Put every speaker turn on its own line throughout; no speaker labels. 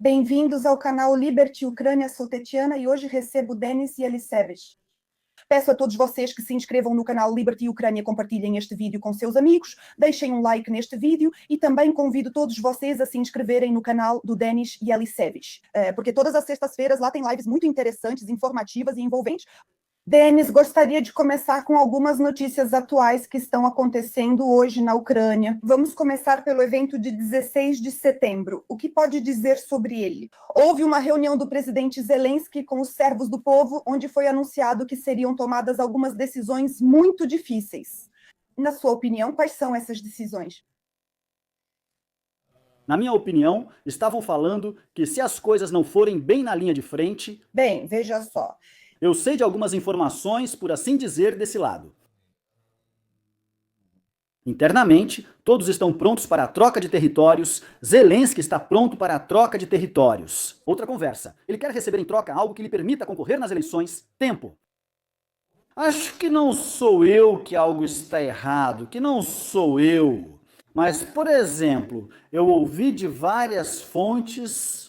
Bem-vindos ao canal Liberty Ucrânia, sou Tetiana e hoje recebo Denis Yelisevich. Peço a todos vocês que se inscrevam no canal Liberty Ucrânia, compartilhem este vídeo com seus amigos, deixem um like neste vídeo e também convido todos vocês a se inscreverem no canal do Denis Yelisevich, porque todas as sextas-feiras lá tem lives muito interessantes, informativas e envolventes. Denis, gostaria de começar com algumas notícias atuais que estão acontecendo hoje na Ucrânia. Vamos começar pelo evento de 16 de setembro. O que pode dizer sobre ele? Houve uma reunião do presidente Zelensky com os servos do povo, onde foi anunciado que seriam tomadas algumas decisões muito difíceis. Na sua opinião, quais são essas decisões?
Na minha opinião, estavam falando que se as coisas não forem bem na linha de frente...
Bem, veja só.
Eu sei de algumas informações, por assim dizer, desse lado. Internamente, todos estão prontos para a troca de territórios. Zelensky está pronto para a troca de territórios. Outra conversa. Ele quer receber em troca algo que lhe permita concorrer nas eleições. Tempo. Acho que não sou eu que algo está errado, que não sou eu. Mas, por exemplo, eu ouvi de várias fontes...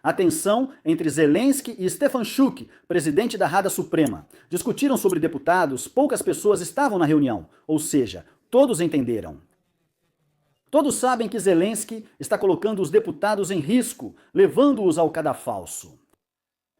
A tensão entre Zelensky e Stefanchuk, presidente da Rada Suprema. Discutiram sobre deputados, poucas pessoas estavam na reunião, ou seja, todos entenderam. Todos sabem que Zelensky está colocando os deputados em risco, levando-os ao cadafalso.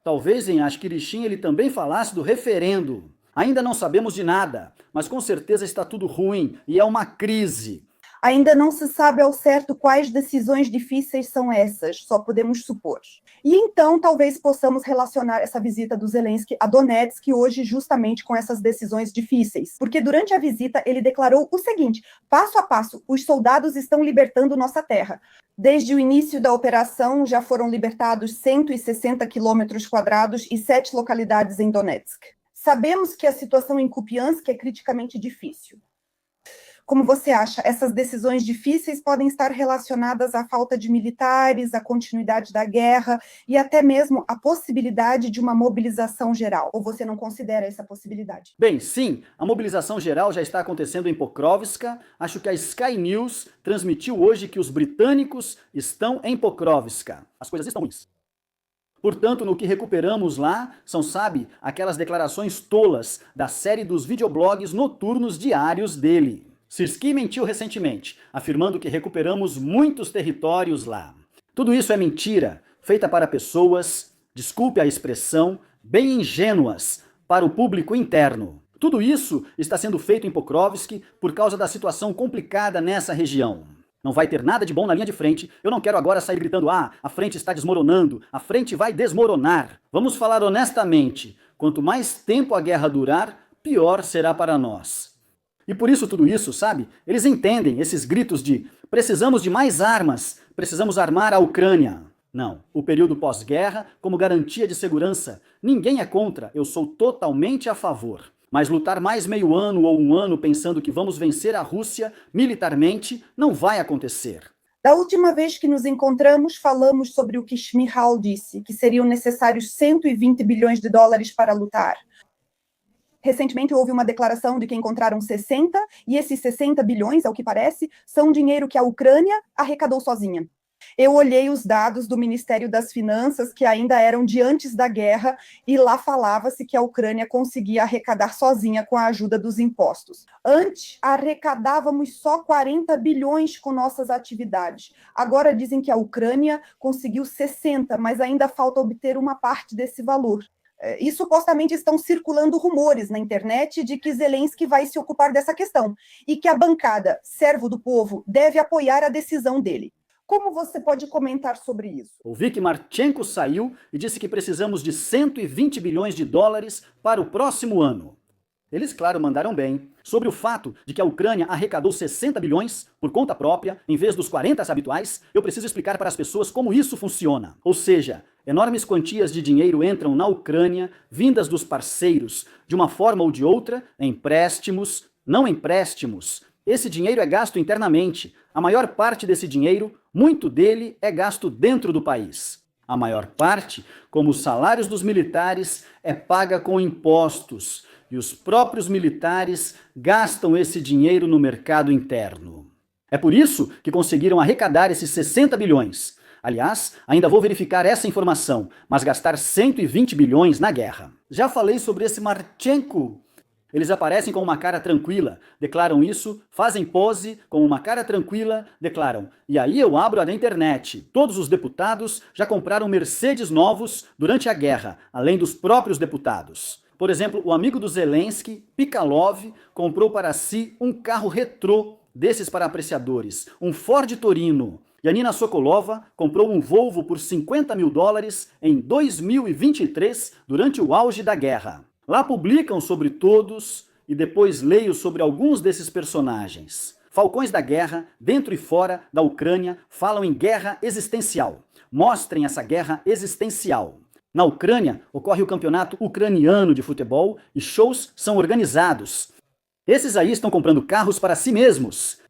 Talvez em Ashkirishin ele também falasse do referendo. Ainda não sabemos de nada, mas com certeza está tudo ruim e é uma crise.
Ainda não se sabe ao certo quais decisões difíceis são essas, só podemos supor. E então talvez possamos relacionar essa visita do Zelensky a Donetsk hoje justamente com essas decisões difíceis. Porque durante a visita ele declarou o seguinte: passo a passo, os soldados estão libertando nossa terra. Desde o início da operação já foram libertados 160 quilômetros quadrados e 7 localidades em Donetsk. Sabemos que a situação em Kupiansk é criticamente difícil. Como você acha, essas decisões difíceis podem estar relacionadas à falta de militares, à continuidade da guerra e até mesmo à possibilidade de uma mobilização geral? Ou você não considera essa possibilidade?
Bem, sim, a mobilização geral já está acontecendo em Pokrovska. Acho que a Sky News transmitiu hoje que os britânicos estão em Pokrovska. As coisas estão ruins. Portanto, no que recuperamos lá são, sabe, aquelas declarações tolas da série dos videoblogs noturnos diários dele. Syrskyi mentiu recentemente, afirmando que recuperamos muitos territórios lá. Tudo isso é mentira, feita para pessoas, desculpe a expressão, bem ingênuas para o público interno. Tudo isso está sendo feito em Pokrovsk por causa da situação complicada nessa região. Não vai ter nada de bom na linha de frente. Eu não quero agora sair gritando: a frente está desmoronando, a frente vai desmoronar. Vamos falar honestamente, quanto mais tempo a guerra durar, pior será para nós. E por isso tudo isso, sabe? Eles entendem esses gritos de precisamos de mais armas, precisamos armar a Ucrânia. Não, o período pós-guerra como garantia de segurança. Ninguém é contra, eu sou totalmente a favor. Mas lutar mais meio ano ou um ano pensando que vamos vencer a Rússia militarmente não vai acontecer.
Da última vez que nos encontramos, falamos sobre o que Shmyhal disse, que seriam necessários 120 bilhões de dólares para lutar. Recentemente houve uma declaração de que encontraram 60, e esses 60 bilhões, ao que parece, são dinheiro que a Ucrânia arrecadou sozinha. Eu olhei os dados do Ministério das Finanças, que ainda eram de antes da guerra, e lá falava-se que a Ucrânia conseguia arrecadar sozinha com a ajuda dos impostos. Antes, arrecadávamos só 40 bilhões com nossas atividades. Agora dizem que a Ucrânia conseguiu 60, mas ainda falta obter uma parte desse valor. E supostamente estão circulando rumores na internet de que Zelensky vai se ocupar dessa questão e que a bancada Servo do Povo deve apoiar a decisão dele. Como você pode comentar sobre isso?
Ouvi que Marchenko saiu e disse que precisamos de 120 bilhões de dólares para o próximo ano. Eles, claro, mandaram bem. Sobre o fato de que a Ucrânia arrecadou 60 bilhões por conta própria, em vez dos 40 habituais, eu preciso explicar para as pessoas como isso funciona. Ou seja, enormes quantias de dinheiro entram na Ucrânia, vindas dos parceiros, de uma forma ou de outra, empréstimos, não empréstimos. Esse dinheiro é gasto internamente. A maior parte desse dinheiro, muito dele, é gasto dentro do país. A maior parte, como os salários dos militares, é paga com impostos. E os próprios militares gastam esse dinheiro no mercado interno. É por isso que conseguiram arrecadar esses 60 bilhões. Aliás, ainda vou verificar essa informação, mas gastar 120 bilhões na guerra. Já falei sobre esse Marchenko. Eles aparecem com uma cara tranquila, declaram isso, fazem pose com uma cara tranquila, declaram. E aí eu abro a da internet. Todos os deputados já compraram Mercedes novos durante a guerra, além dos próprios deputados. Por exemplo, o amigo do Zelensky, Pikalov, comprou para si um carro retrô desses para apreciadores, um Ford Torino. E a Nina Sokolova comprou um Volvo por 50 mil dólares em 2023, durante o auge da guerra. Lá publicam sobre todos e depois leio sobre alguns desses personagens. Falcões da guerra, dentro e fora da Ucrânia, falam em guerra existencial. Mostrem essa guerra existencial. Na Ucrânia, ocorre o campeonato ucraniano de futebol e shows são organizados. Esses aí estão comprando carros para si mesmos.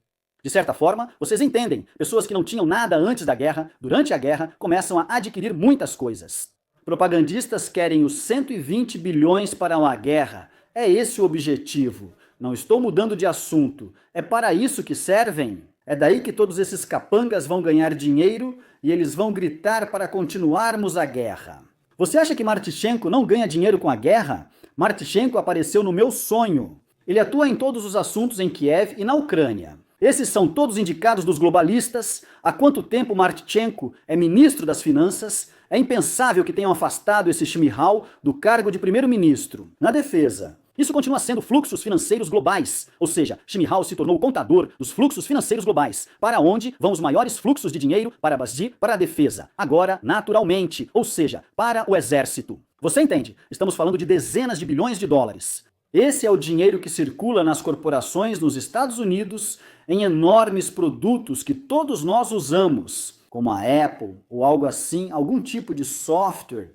De certa forma, vocês entendem, pessoas que não tinham nada antes da guerra, durante a guerra, começam a adquirir muitas coisas. Propagandistas querem os 120 bilhões para a guerra. É esse o objetivo. Não estou mudando de assunto. É para isso que servem. É daí que todos esses capangas vão ganhar dinheiro e eles vão gritar para continuarmos a guerra. Você acha que Martchenko não ganha dinheiro com a guerra? Martchenko apareceu no meu sonho. Ele atua em todos os assuntos em Kiev e na Ucrânia. Esses são todos indicados dos globalistas. Há quanto tempo Martchenko é ministro das Finanças? É impensável que tenham afastado esse Shmyhal do cargo de primeiro-ministro. Na defesa, isso continua sendo fluxos financeiros globais, ou seja, Shmyhal se tornou o contador dos fluxos financeiros globais, para onde vão os maiores fluxos de dinheiro para a Basdi, para a defesa, agora naturalmente, ou seja, para o exército. Você entende? Estamos falando de dezenas de bilhões de dólares. Esse é o dinheiro que circula nas corporações nos Estados Unidos em enormes produtos que todos nós usamos, como a Apple ou algo assim, algum tipo de software.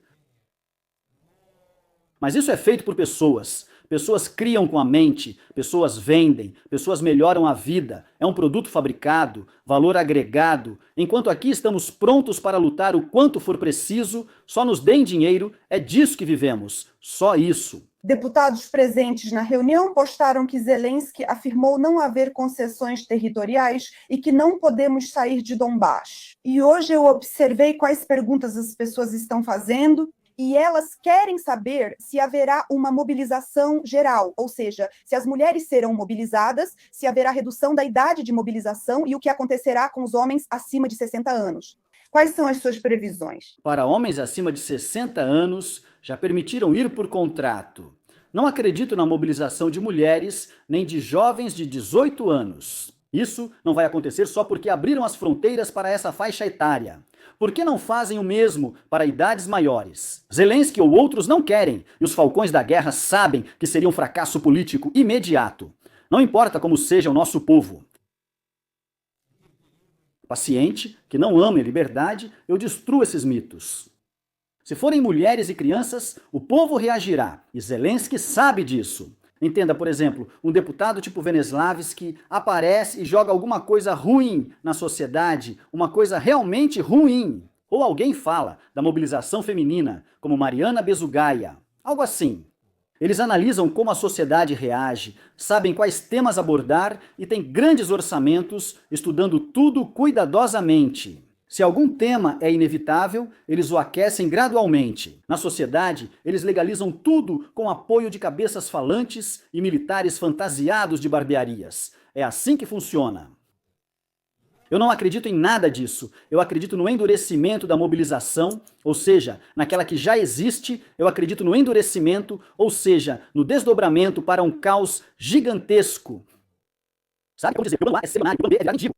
Mas isso é feito por pessoas. Pessoas criam com a mente, pessoas vendem, pessoas melhoram a vida. É um produto fabricado, valor agregado. Enquanto aqui estamos prontos para lutar o quanto for preciso, só nos deem dinheiro, é disso que vivemos. Só isso.
Deputados presentes na reunião postaram que Zelensky afirmou não haver concessões territoriais e que não podemos sair de Donbás. E hoje eu observei quais perguntas as pessoas estão fazendo e elas querem saber se haverá uma mobilização geral, ou seja, se as mulheres serão mobilizadas, se haverá redução da idade de mobilização e o que acontecerá com os homens acima de 60 anos. Quais são as suas previsões?
Para homens acima de 60 anos, já permitiram ir por contrato. Não acredito na mobilização de mulheres nem de jovens de 18 anos. Isso não vai acontecer só porque abriram as fronteiras para essa faixa etária. Por que não fazem o mesmo para idades maiores? Zelensky ou outros não querem, e os falcões da guerra sabem que seria um fracasso político imediato. Não importa como seja o nosso povo. Paciente, que não ama a liberdade, eu destruo esses mitos. Se forem mulheres e crianças, o povo reagirá, e Zelensky sabe disso. Entenda, por exemplo, um deputado tipo Veneslavski aparece e joga alguma coisa ruim na sociedade, uma coisa realmente ruim. Ou alguém fala da mobilização feminina, como Mariana Bezugaya, algo assim. Eles analisam como a sociedade reage, sabem quais temas abordar e têm grandes orçamentos, estudando tudo cuidadosamente. Se algum tema é inevitável, eles o aquecem gradualmente. Na sociedade, eles legalizam tudo com apoio de cabeças falantes e militares fantasiados de barbearias. É assim que funciona. Eu não acredito em nada disso. Eu acredito no endurecimento da mobilização, ou seja, naquela que já existe. Eu acredito no endurecimento, ou seja, no desdobramento para um caos gigantesco. Sabe como dizer? O plano A é semanário, o plano B é virar mendigo.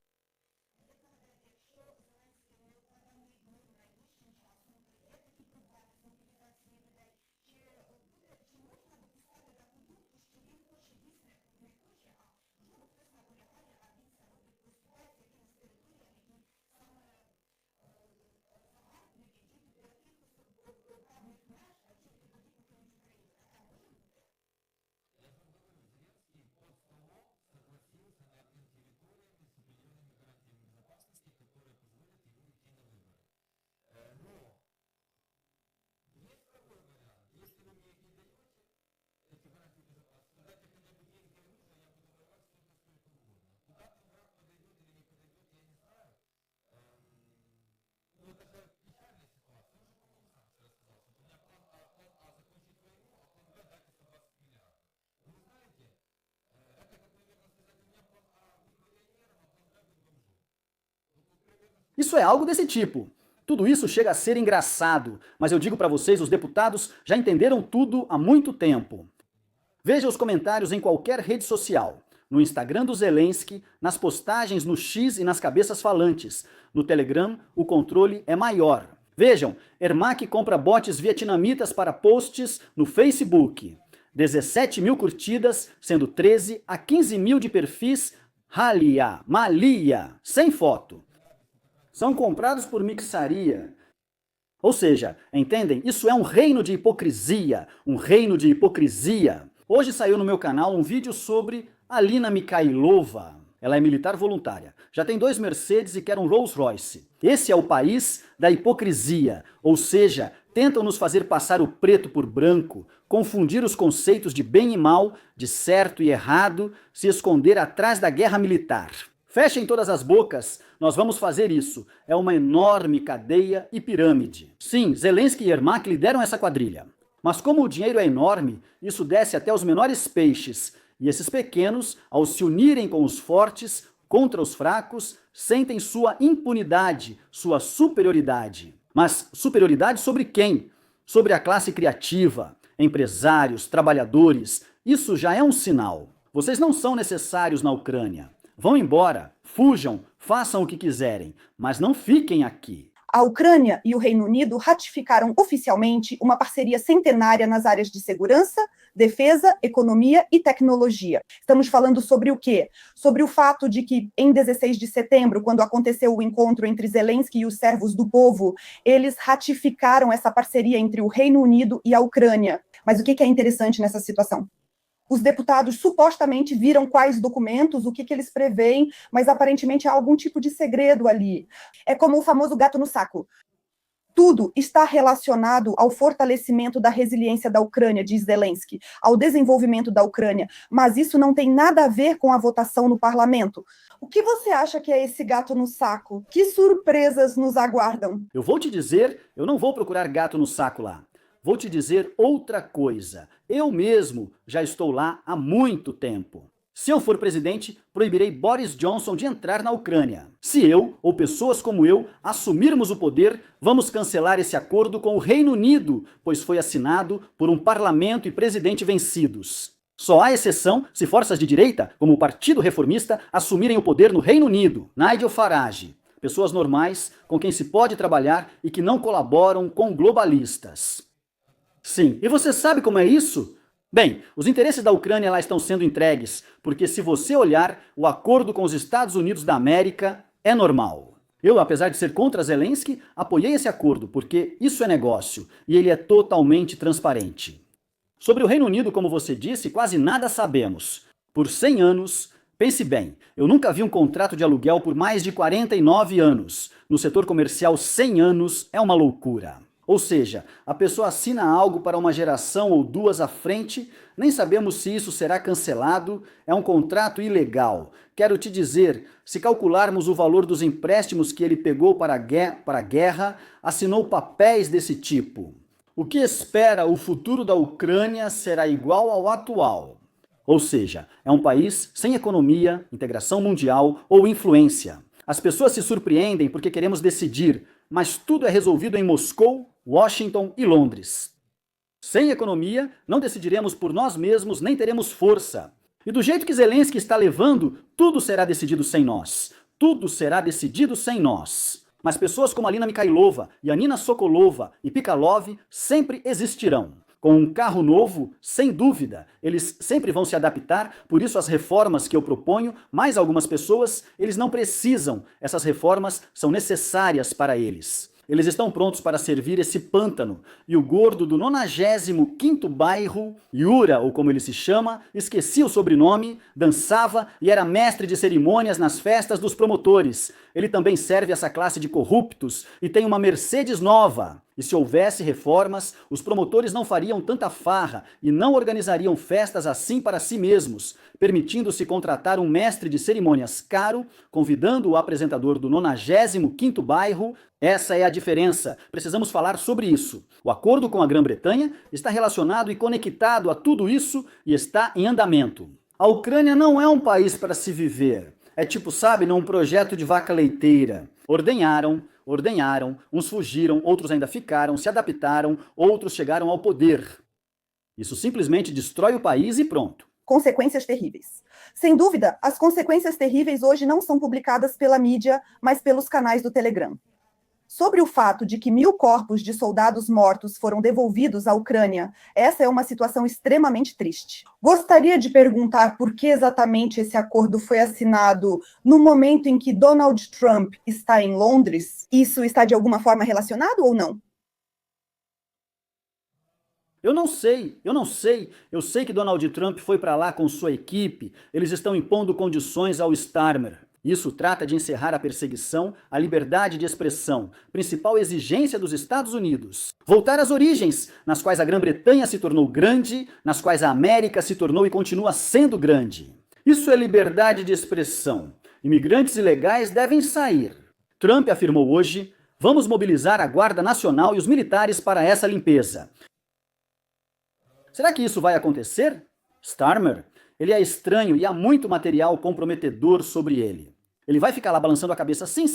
Isso é algo desse tipo. Tudo isso chega a ser engraçado, mas eu digo para vocês, os deputados já entenderam tudo há muito tempo. Veja os comentários em qualquer rede social. No Instagram do Zelensky, nas postagens no X e nas cabeças falantes. No Telegram, o controle é maior. Vejam, Ermac compra bots vietnamitas para posts no Facebook. 17 mil curtidas, sendo 13 a 15 mil de perfis Malia, sem foto. São comprados por mixaria. Ou seja, entendem? Isso é um reino de hipocrisia, um reino de hipocrisia. Hoje saiu no meu canal um vídeo sobre Alina Mikhailova. Ela é militar voluntária, já tem 2 Mercedes e quer um Rolls Royce. Esse é o país da hipocrisia, ou seja, tentam nos fazer passar o preto por branco, confundir os conceitos de bem e mal, de certo e errado, se esconder atrás da guerra militar. Fechem todas as bocas, nós vamos fazer isso. É uma enorme cadeia e pirâmide. Sim, Zelensky e Ermac lideram essa quadrilha. Mas como o dinheiro é enorme, isso desce até os menores peixes. E esses pequenos, ao se unirem com os fortes, contra os fracos, sentem sua impunidade, sua superioridade. Mas superioridade sobre quem? Sobre a classe criativa, empresários, trabalhadores. Isso já é um sinal. Vocês não são necessários na Ucrânia. Vão embora, fujam, façam o que quiserem, mas não fiquem aqui.
A Ucrânia e o Reino Unido ratificaram oficialmente uma parceria centenária nas áreas de segurança, defesa, economia e tecnologia. Estamos falando sobre o quê? Sobre o fato de que, em 16 de setembro, quando aconteceu o encontro entre Zelensky e os servos do povo, eles ratificaram essa parceria entre o Reino Unido e a Ucrânia. Mas o que é interessante nessa situação? Os deputados supostamente viram quais documentos, o que eles preveem, mas aparentemente há algum tipo de segredo ali. É como o famoso gato no saco. Tudo está relacionado ao fortalecimento da resiliência da Ucrânia, diz Zelensky, ao desenvolvimento da Ucrânia, mas isso não tem nada a ver com a votação no parlamento. O que você acha que é esse gato no saco? Que surpresas nos aguardam?
Eu vou te dizer, eu não vou procurar gato no saco lá. Vou te dizer outra coisa. Eu mesmo já estou lá há muito tempo. Se eu for presidente, proibirei Boris Johnson de entrar na Ucrânia. Se eu, ou pessoas como eu, assumirmos o poder, vamos cancelar esse acordo com o Reino Unido, pois foi assinado por um parlamento e presidente vencidos. Só há exceção se forças de direita, como o Partido Reformista, assumirem o poder no Reino Unido. Nigel Farage. Pessoas normais, com quem se pode trabalhar e que não colaboram com globalistas. Sim, e você sabe como é isso? Bem, os interesses da Ucrânia lá estão sendo entregues, porque se você olhar, o acordo com os Estados Unidos da América é normal. Eu, apesar de ser contra Zelensky, apoiei esse acordo, porque isso é negócio, e ele é totalmente transparente. Sobre o Reino Unido, como você disse, quase nada sabemos. Por 100 anos, pense bem, eu nunca vi um contrato de aluguel por mais de 49 anos. No setor comercial, 100 anos é uma loucura. Ou seja, a pessoa assina algo para uma geração ou 2 à frente, nem sabemos se isso será cancelado, é um contrato ilegal. Quero te dizer, se calcularmos o valor dos empréstimos que ele pegou para a guerra, assinou papéis desse tipo. O que espera o futuro da Ucrânia será igual ao atual. Ou seja, é um país sem economia, integração mundial ou influência. As pessoas se surpreendem porque queremos decidir, mas tudo é resolvido em Moscou, Washington e Londres. Sem economia, não decidiremos por nós mesmos, nem teremos força. E do jeito que Zelensky está levando, tudo será decidido sem nós. Tudo será decidido sem nós. Mas pessoas como Alina Mikhailova, Yanina Sokolova e Pikalov sempre existirão. Com um carro novo, sem dúvida, eles sempre vão se adaptar, por isso as reformas que eu proponho, mais algumas pessoas, eles não precisam. Essas reformas são necessárias para eles. Eles estão prontos para servir esse pântano. E o gordo do 95º bairro, Yura, ou como ele se chama, esqueci o sobrenome, dançava e era mestre de cerimônias nas festas dos promotores. Ele também serve essa classe de corruptos e tem uma Mercedes nova. E se houvesse reformas, os promotores não fariam tanta farra e não organizariam festas assim para si mesmos, permitindo-se contratar um mestre de cerimônias caro, convidando o apresentador do 95º bairro. Essa é a diferença. Precisamos falar sobre isso. O acordo com a Grã-Bretanha está relacionado e conectado a tudo isso e está em andamento. A Ucrânia não é um país para se viver. É tipo, sabe, num projeto de vaca leiteira. Ordenharam, uns fugiram, outros ainda ficaram, se adaptaram, outros chegaram ao poder. Isso simplesmente destrói o país e pronto.
Consequências terríveis. Sem dúvida, as consequências terríveis hoje não são publicadas pela mídia, mas pelos canais do Telegram. Sobre o fato de que 1.000 corpos de soldados mortos foram devolvidos à Ucrânia, essa é uma situação extremamente triste. Gostaria de perguntar por que exatamente esse acordo foi assinado no momento em que Donald Trump está em Londres. Isso está de alguma forma relacionado ou não?
Eu não sei. Eu sei que Donald Trump foi para lá com sua equipe. Eles estão impondo condições ao Starmer. Isso trata de encerrar a perseguição à liberdade de expressão, principal exigência dos Estados Unidos. Voltar às origens, nas quais a Grã-Bretanha se tornou grande, nas quais a América se tornou e continua sendo grande. Isso é liberdade de expressão. Imigrantes ilegais devem sair. Trump afirmou hoje: vamos mobilizar a Guarda Nacional e os militares para essa limpeza. Será que isso vai acontecer? Starmer, ele é estranho e há muito material comprometedor sobre ele. Ele vai ficar lá balançando a cabeça, sim,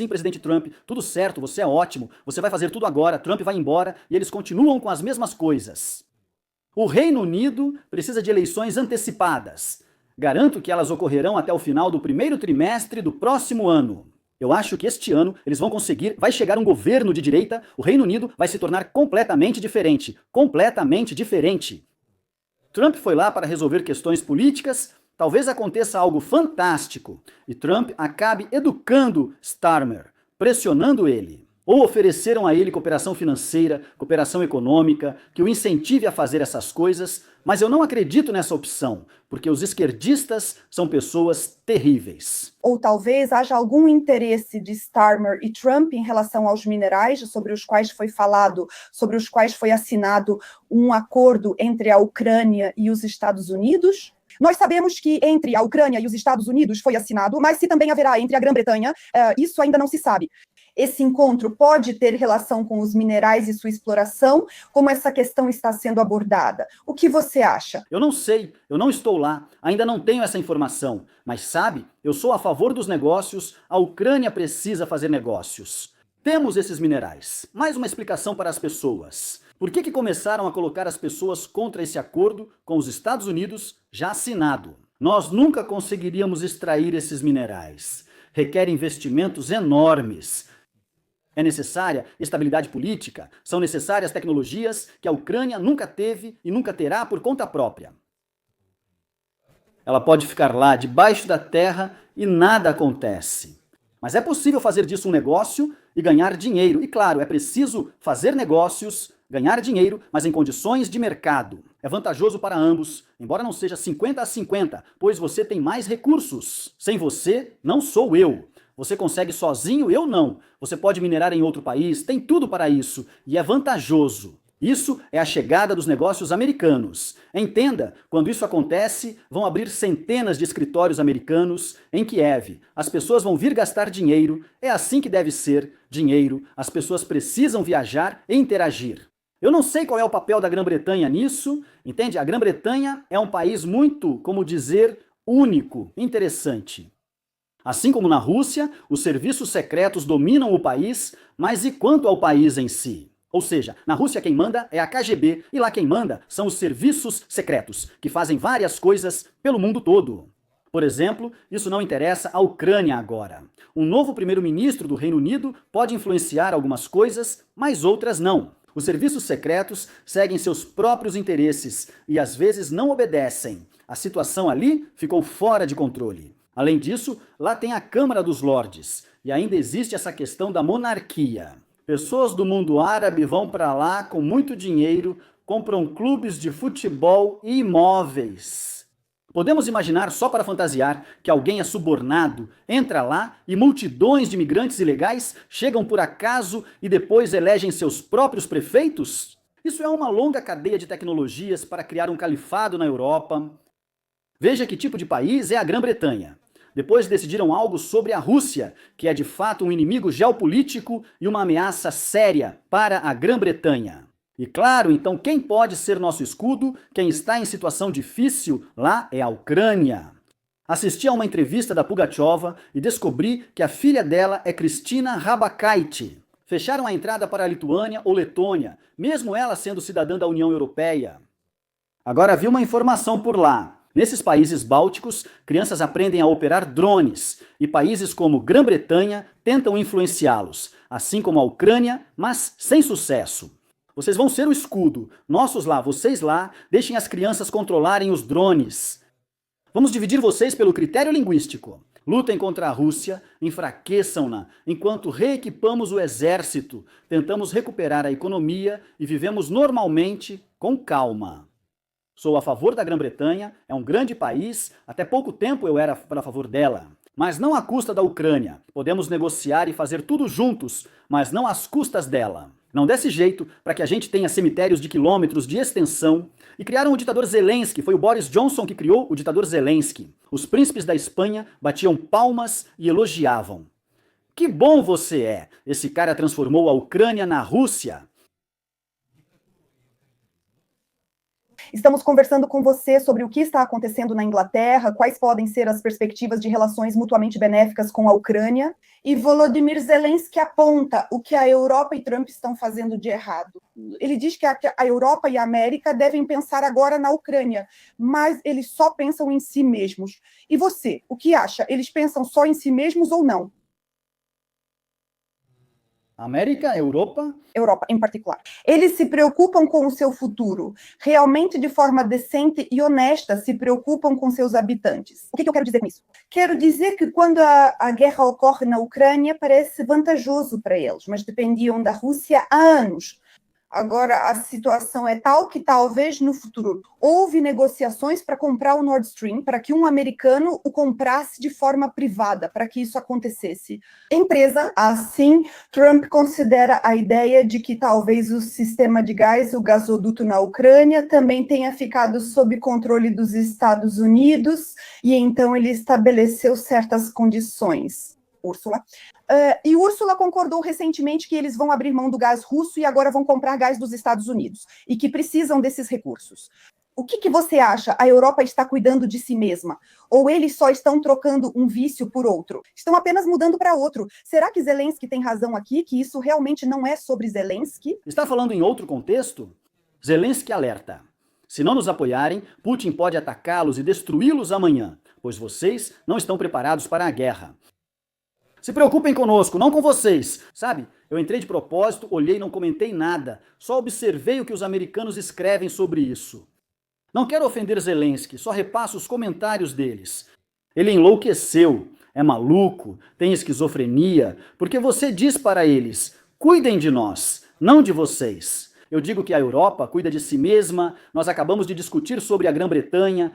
presidente Trump, tudo certo, você é ótimo, você vai fazer tudo agora, Trump vai embora, e eles continuam com as mesmas coisas. O Reino Unido precisa de eleições antecipadas. Garanto que elas ocorrerão até o final do primeiro trimestre do próximo ano. Eu acho que este ano eles vão conseguir, vai chegar um governo de direita, o Reino Unido vai se tornar completamente diferente. Completamente diferente. Trump foi lá para resolver questões políticas, talvez aconteça algo fantástico e Trump acabe educando Starmer, pressionando ele. Ou ofereceram a ele cooperação financeira, cooperação econômica, que o incentive a fazer essas coisas, mas eu não acredito nessa opção, porque os esquerdistas são pessoas terríveis.
Ou talvez haja algum interesse de Starmer e Trump em relação aos minerais sobre os quais foi falado, sobre os quais foi assinado um acordo entre a Ucrânia e os Estados Unidos? Nós sabemos que entre a Ucrânia e os Estados Unidos foi assinado, mas se também haverá entre a Grã-Bretanha, isso ainda não se sabe. Esse encontro pode ter relação com os minerais e sua exploração? Como essa questão está sendo abordada? O que você acha?
Eu não sei, eu não estou lá, ainda não tenho essa informação. Mas sabe, eu sou a favor dos negócios, a Ucrânia precisa fazer negócios. Temos esses minerais. Mais uma explicação para as pessoas. Por que começaram a colocar as pessoas contra esse acordo com os Estados Unidos já assinado? Nós nunca conseguiríamos extrair esses minerais. Requer investimentos enormes. É necessária estabilidade política, são necessárias tecnologias que a Ucrânia nunca teve e nunca terá por conta própria. Ela pode ficar lá debaixo da terra e nada acontece. Mas é possível fazer disso um negócio e ganhar dinheiro. E claro, é preciso fazer negócios, ganhar dinheiro, mas em condições de mercado. É vantajoso para ambos, embora não seja 50-50, pois você tem mais recursos. Sem você, não sou eu. Você consegue sozinho, eu não. Você pode minerar em outro país, tem tudo para isso, e é vantajoso. Isso é a chegada dos negócios americanos. Entenda, quando isso acontece, vão abrir centenas de escritórios americanos em Kiev. As pessoas vão vir gastar dinheiro, é assim que deve ser, dinheiro. As pessoas precisam viajar e interagir. Eu não sei qual é o papel da Grã-Bretanha nisso, entende? A Grã-Bretanha é um país muito, como dizer, único, interessante. Assim como na Rússia, os serviços secretos dominam o país, mas e quanto ao país em si? Ou seja, na Rússia quem manda é a KGB e lá quem manda são os serviços secretos, que fazem várias coisas pelo mundo todo. Por exemplo, isso não interessa à Ucrânia agora. Um novo primeiro-ministro do Reino Unido pode influenciar algumas coisas, mas outras não. Os serviços secretos seguem seus próprios interesses e às vezes não obedecem. A situação ali ficou fora de controle. Além disso, lá tem a Câmara dos Lordes, e ainda existe essa questão da monarquia. Pessoas do mundo árabe vão para lá com muito dinheiro, compram clubes de futebol e imóveis. Podemos imaginar, só para fantasiar, que alguém é subornado, entra lá e multidões de imigrantes ilegais chegam por acaso e depois elegem seus próprios prefeitos? Isso é uma longa cadeia de tecnologias para criar um califado na Europa. Veja que tipo de país é a Grã-Bretanha. Depois decidiram algo sobre a Rússia, que é de fato um inimigo geopolítico e uma ameaça séria para a Grã-Bretanha. E claro, então quem pode ser nosso escudo, quem está em situação difícil lá é a Ucrânia. Assisti a uma entrevista da Pugacheva e descobri que a filha dela é Kristina Rabakaite. Fecharam a entrada para a Lituânia ou Letônia, mesmo ela sendo cidadã da União Europeia. Agora vi uma informação por lá. Nesses países bálticos, crianças aprendem a operar drones e países como Grã-Bretanha tentam influenciá-los, assim como a Ucrânia, mas sem sucesso. Vocês vão ser o escudo, nossos lá, vocês lá, deixem as crianças controlarem os drones. Vamos dividir vocês pelo critério linguístico. Lutem contra a Rússia, enfraqueçam-na, enquanto reequipamos o exército, tentamos recuperar a economia e vivemos normalmente com calma. Sou a favor da Grã-Bretanha, é um grande país, até pouco tempo eu era a favor dela. Mas não à custa da Ucrânia. Podemos negociar e fazer tudo juntos, mas não às custas dela. Não desse jeito para que a gente tenha cemitérios de quilômetros de extensão. E criaram o ditador Zelensky, foi o Boris Johnson que criou o ditador Zelensky. Os príncipes da Espanha batiam palmas e elogiavam. Que bom você é! Esse cara transformou a Ucrânia na Rússia.
Estamos conversando com você sobre o que está acontecendo na Inglaterra, quais podem ser as perspectivas de relações mutuamente benéficas com a Ucrânia. E Volodymyr Zelensky aponta o que a Europa e Trump estão fazendo de errado. Ele diz que a Europa e a América devem pensar agora na Ucrânia, mas eles só pensam em si mesmos. E você, o que acha? Eles pensam só em si mesmos ou não?
América, Europa?
Europa, em particular. Eles se preocupam com o seu futuro, realmente de forma decente e honesta, se preocupam com seus habitantes. O que eu quero dizer com isso? Quero dizer que quando a guerra ocorre na Ucrânia, parece vantajoso para eles, mas dependiam da Rússia há anos. Agora, a situação é tal que talvez no futuro houve negociações para comprar o Nord Stream, para que um americano o comprasse de forma privada, para que isso acontecesse. Empresa, assim, Trump considera a ideia de que talvez o sistema de gás, o gasoduto na Ucrânia, também tenha ficado sob controle dos Estados Unidos, e então ele estabeleceu certas condições. Úrsula. E Úrsula concordou recentemente que eles vão abrir mão do gás russo e agora vão comprar gás dos Estados Unidos, e que precisam desses recursos. O que você acha? A Europa está cuidando de si mesma? Ou eles só estão trocando um vício por outro? Estão apenas mudando para outro. Será que Zelensky tem razão aqui, que isso realmente não é sobre Zelensky?
Está falando em outro contexto? Zelensky alerta. Se não nos apoiarem, Putin pode atacá-los e destruí-los amanhã, pois vocês não estão preparados para a guerra. Se preocupem conosco, não com vocês. Sabe, eu entrei de propósito, olhei e não comentei nada. Só observei o que os americanos escrevem sobre isso. Não quero ofender Zelensky, só repasso os comentários deles. Ele enlouqueceu, é maluco, tem esquizofrenia, porque você diz para eles, cuidem de nós, não de vocês. Eu digo que a Europa cuida de si mesma, nós acabamos de discutir sobre a Grã-Bretanha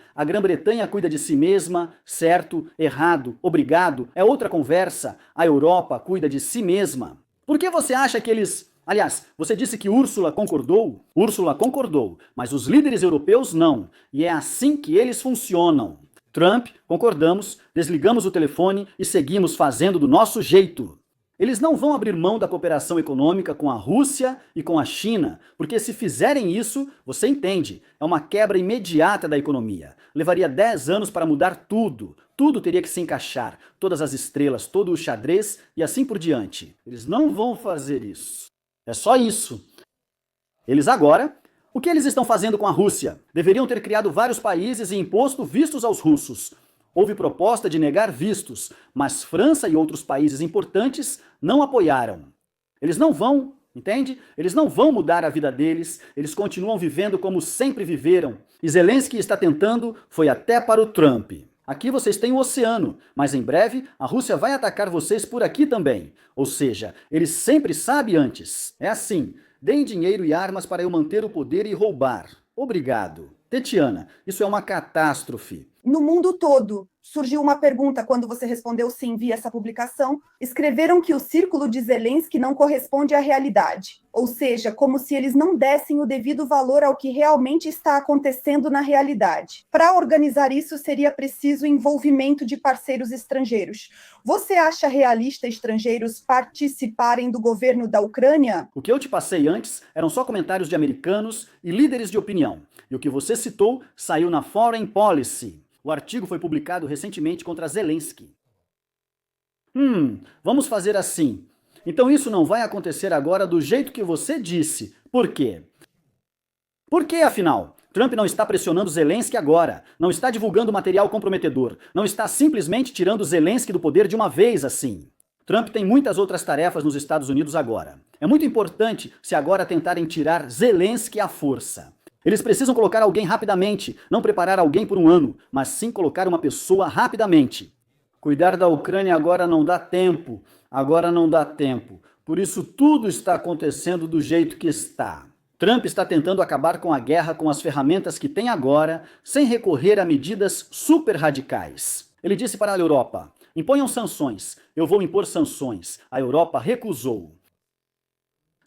cuida de si mesma, certo, errado, obrigado, é outra conversa, a Europa cuida de si mesma. Por que você acha que eles... Aliás, você disse que Úrsula concordou? Úrsula concordou, mas os líderes europeus não, e é assim que eles funcionam. Trump, concordamos, desligamos o telefone e seguimos fazendo do nosso jeito. Eles não vão abrir mão da cooperação econômica com a Rússia e com a China, porque se fizerem isso, você entende, é uma quebra imediata da economia. Levaria 10 anos para mudar tudo. Tudo teria que se encaixar, todas as estrelas, todo o xadrez e assim por diante. Eles não vão fazer isso. É só isso. Eles agora... O que eles estão fazendo com a Rússia? Deveriam ter criado vários países e imposto vistos aos russos. Houve proposta de negar vistos, mas França e outros países importantes não apoiaram. Eles não vão, entende? Eles não vão mudar a vida deles, eles continuam vivendo como sempre viveram. E Zelensky está tentando, foi até para o Trump. Aqui vocês têm o oceano, mas em breve a Rússia vai atacar vocês por aqui também. Ou seja, ele sempre sabe antes. É assim, deem dinheiro e armas para eu manter o poder e roubar. Obrigado. Tetiana, isso é uma catástrofe.
No mundo todo, surgiu uma pergunta quando você respondeu sim via essa publicação. Escreveram que o círculo de Zelensky não corresponde à realidade. Ou seja, como se eles não dessem o devido valor ao que realmente está acontecendo na realidade. Para organizar isso, seria preciso envolvimento de parceiros estrangeiros. Você acha realista estrangeiros participarem do governo da Ucrânia?
O que eu te passei antes eram só comentários de americanos e líderes de opinião. E o que você citou saiu na Foreign Policy. O artigo foi publicado recentemente contra Zelensky. Vamos fazer assim. Então isso não vai acontecer agora do jeito que você disse. Por quê? Por que, afinal? Trump não está pressionando Zelensky agora, não está divulgando material comprometedor, não está simplesmente tirando Zelensky do poder de uma vez assim. Trump tem muitas outras tarefas nos Estados Unidos agora. É muito importante se agora tentarem tirar Zelensky à força. Eles precisam colocar alguém rapidamente, não preparar alguém por um ano, mas sim colocar uma pessoa rapidamente. Cuidar da Ucrânia agora não dá tempo, Por isso tudo está acontecendo do jeito que está. Trump está tentando acabar com a guerra com as ferramentas que tem agora, sem recorrer a medidas super radicais. Ele disse para a Europa: imponham sanções, eu vou impor sanções. A Europa recusou.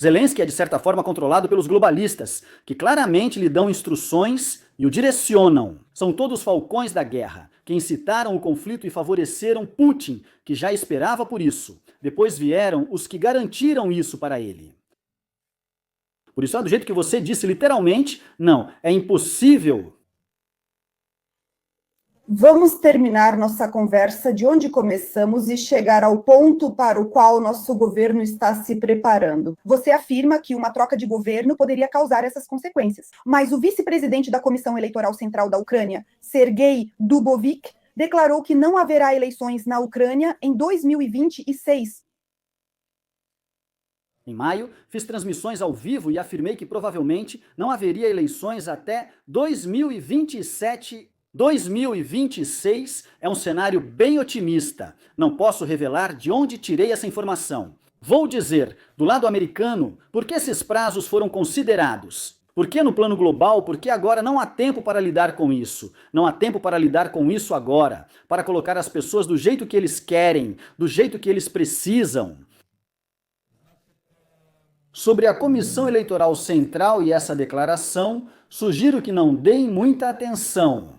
Zelensky é de certa forma controlado pelos globalistas, que claramente lhe dão instruções e o direcionam. São todos falcões da guerra, que incitaram o conflito e favoreceram Putin, que já esperava por isso. Depois vieram os que garantiram isso para ele. Por isso, do jeito que você disse, literalmente, não, é impossível.
Vamos terminar nossa conversa de onde começamos e chegar ao ponto para o qual nosso governo está se preparando. Você afirma que uma troca de governo poderia causar essas consequências, mas o vice-presidente da Comissão Eleitoral Central da Ucrânia, Sergei Dubovik, declarou que não haverá eleições na Ucrânia em 2026.
Em maio, fiz transmissões ao vivo e afirmei que provavelmente não haveria eleições até 2027. 2026 é um cenário bem otimista. Não posso revelar de onde tirei essa informação. Vou dizer, do lado americano, por que esses prazos foram considerados? Por que no plano global? Porque agora não há tempo para lidar com isso. Não há tempo para lidar com isso agora. Para colocar as pessoas do jeito que eles querem, do jeito que eles precisam. Sobre a Comissão Eleitoral Central e essa declaração, sugiro que não deem muita atenção.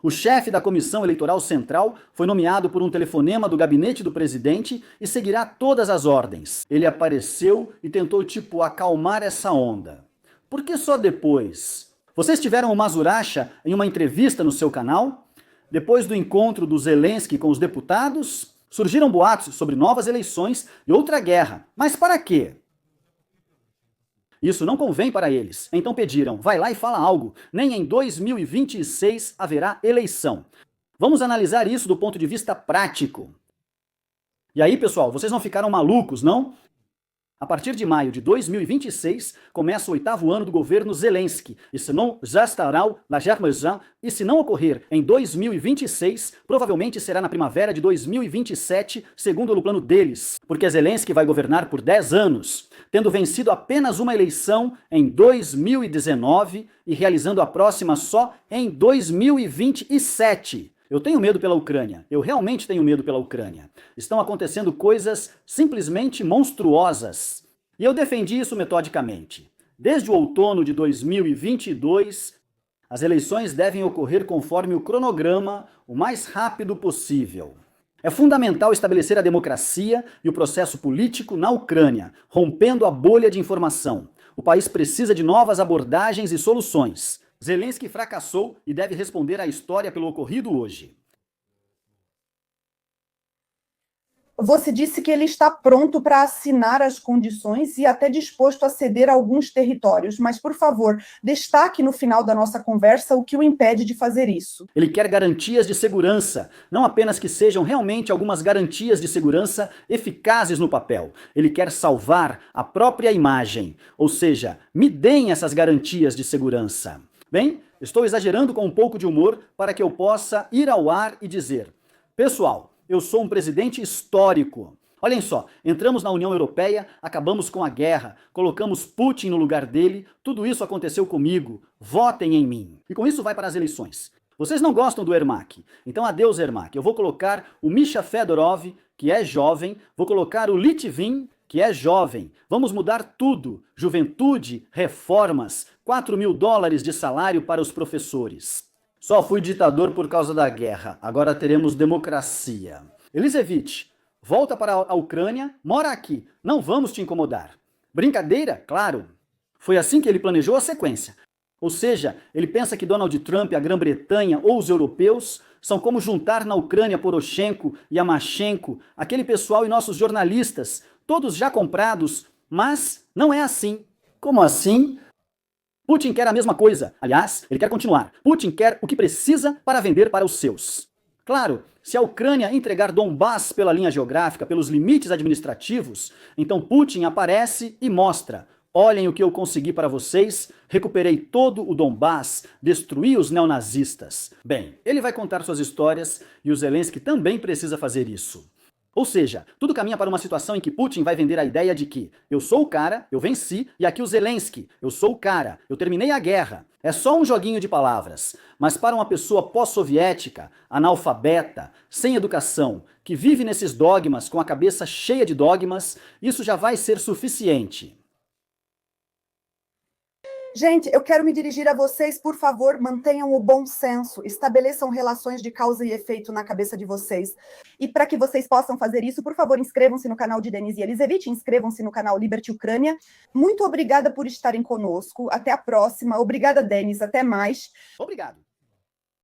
O chefe da Comissão Eleitoral Central foi nomeado por um telefonema do gabinete do presidente e seguirá todas as ordens. Ele apareceu e tentou, acalmar essa onda. Por que só depois? Vocês tiveram o Mazuracha em uma entrevista no seu canal? Depois do encontro do Zelensky com os deputados, surgiram boatos sobre novas eleições e outra guerra. Mas para quê? Isso não convém para eles. Então pediram, vai lá e fala algo. Nem em 2026 haverá eleição. Vamos analisar isso do ponto de vista prático. E aí, pessoal, vocês não ficaram malucos, não? A partir de maio de 2026, começa o 8º ano do governo Zelensky. E se não ocorrer em 2026, provavelmente será na primavera de 2027, segundo o plano deles. Porque Zelensky vai governar por 10 anos, tendo vencido apenas uma eleição em 2019 e realizando a próxima só em 2027. Eu tenho medo pela Ucrânia, eu realmente tenho medo pela Ucrânia. Estão acontecendo coisas simplesmente monstruosas. E eu defendi isso metodicamente. Desde o outono de 2022, as eleições devem ocorrer conforme o cronograma o mais rápido possível. É fundamental estabelecer a democracia e o processo político na Ucrânia, rompendo a bolha de informação. O país precisa de novas abordagens e soluções. Zelensky fracassou e deve responder à história pelo ocorrido hoje.
Você disse que ele está pronto para assinar as condições e até disposto a ceder alguns territórios, mas, por favor, destaque no final da nossa conversa o que o impede de fazer isso.
Ele quer garantias de segurança, não apenas que sejam realmente algumas garantias de segurança eficazes no papel. Ele quer salvar a própria imagem, ou seja, me deem essas garantias de segurança. Bem, estou exagerando com um pouco de humor para que eu possa ir ao ar e dizer: pessoal, eu sou um presidente histórico. Olhem só, entramos na União Europeia, acabamos com a guerra, colocamos Putin no lugar dele, tudo isso aconteceu comigo, votem em mim. E com isso vai para as eleições. Vocês não gostam do Ermak, então adeus Ermak. Eu vou colocar o Misha Fedorov, que é jovem, vou colocar o Litvin, que é jovem. Vamos mudar tudo, juventude, reformas, $4.000 de salário para os professores. Só fui ditador por causa da guerra, agora teremos democracia. Elisevich, volta para a Ucrânia, mora aqui, não vamos te incomodar. Brincadeira? Claro. Foi assim que ele planejou a sequência. Ou seja, ele pensa que Donald Trump, a Grã-Bretanha ou os europeus são como juntar na Ucrânia Poroshenko e Yamachenko, aquele pessoal e nossos jornalistas, todos já comprados, mas não é assim. Como assim? Putin quer a mesma coisa. Aliás, ele quer continuar. Putin quer o que precisa para vender para os seus. Claro, se a Ucrânia entregar Donbass pela linha geográfica, pelos limites administrativos, então Putin aparece e mostra: olhem o que eu consegui para vocês, recuperei todo o Donbass, destruí os neonazistas. Bem, ele vai contar suas histórias e o Zelensky também precisa fazer isso. Ou seja, tudo caminha para uma situação em que Putin vai vender a ideia de que eu sou o cara, eu venci, e aqui o Zelensky, eu sou o cara, eu terminei a guerra. É só um joguinho de palavras. Mas para uma pessoa pós-soviética, analfabeta, sem educação, que vive nesses dogmas, com a cabeça cheia de dogmas, isso já vai ser suficiente.
Gente, eu quero me dirigir a vocês, por favor, mantenham o bom senso, estabeleçam relações de causa e efeito na cabeça de vocês. E para que vocês possam fazer isso, por favor, inscrevam-se no canal de Denise Elizevich, inscrevam-se no canal Liberty Ucrânia. Muito obrigada por estarem conosco, até a próxima. Obrigada, Denis, até mais.
Obrigado.